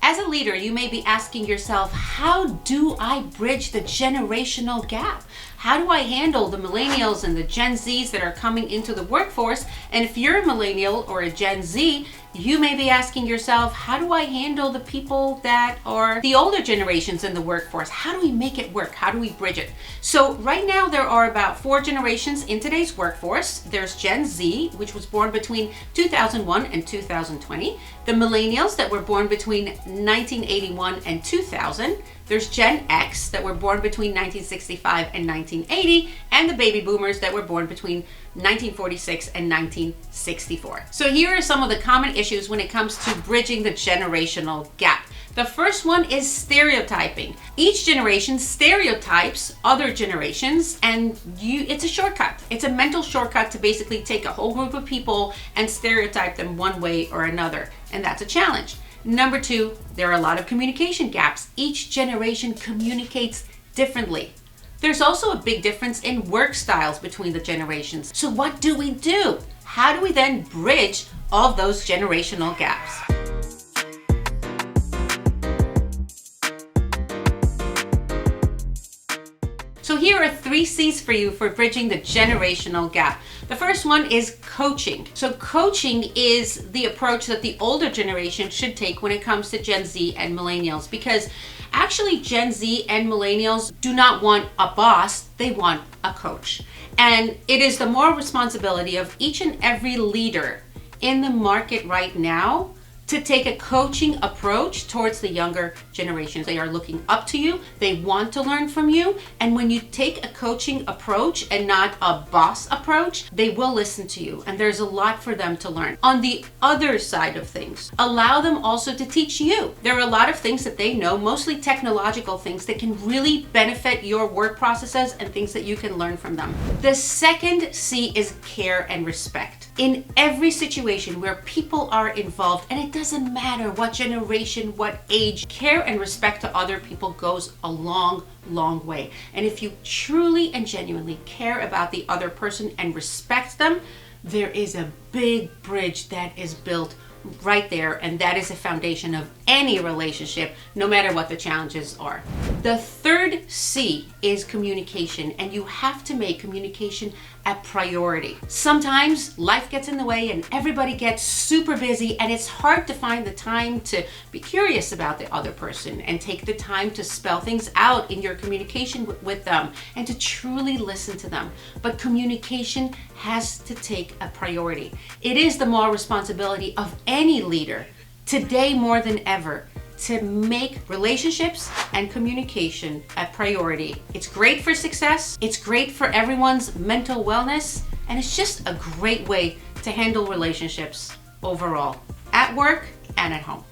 As a leader, you may be asking yourself, how do I bridge the generational gap? How do I handle the millennials and the Gen Zs that are coming into the workforce? And if you're a millennial or a Gen Z, you may be asking yourself, how do I handle the people that are the older generations in the workforce? How do we make it work? How do we bridge it? So right now there are about 4 generations in today's workforce. There's Gen Z, which was born between 2001 and 2020. The millennials that were born between 1981 and 2000. There's Gen X that were born between 1965 and 1980, and the baby boomers that were born between 1946 and 1964. So here are some of the common issues when it comes to bridging the generational gap. The first one is stereotyping. Each generation stereotypes other generations, and it's a shortcut. It's a mental shortcut to basically take a whole group of people and stereotype them one way or another, and that's a challenge. Number 2, there are a lot of communication gaps. Each generation communicates differently. There's also a big difference in work styles between the generations. So what do we do? How do we then bridge all of those generational gaps? So here are 3 C's for you for bridging the generational gap. The first one is coaching. So coaching is the approach that the older generation should take when it comes to Gen Z and millennials, because actually Gen Z and millennials do not want a boss, they want a coach. And it is the moral responsibility of each and every leader in the market right now to take a coaching approach towards the younger generations. They are looking up to you, they want to learn from you, and when you take a coaching approach and not a boss approach, they will listen to you, and there's a lot for them to learn. On the other side of things, allow them also to teach you. There are a lot of things that they know, mostly technological things, that can really benefit your work processes and things that you can learn from them. The second C is care and respect. In every situation where people are involved, and it doesn't matter what generation, what age, care and respect to other people goes a long, long way. And if you truly and genuinely care about the other person and respect them, there is a big bridge that is built right there, and that is a foundation of any relationship, no matter what the challenges are. The third C is communication, and you have to make communication a priority. Sometimes life gets in the way and everybody gets super busy, and it's hard to find the time to be curious about the other person and take the time to spell things out in your communication with them and to truly listen to them. But communication has to take a priority. It is the moral responsibility of any leader, today more than ever, to make relationships and communication a priority. It's great for success, it's great for everyone's mental wellness, and it's just a great way to handle relationships overall, at work and at home.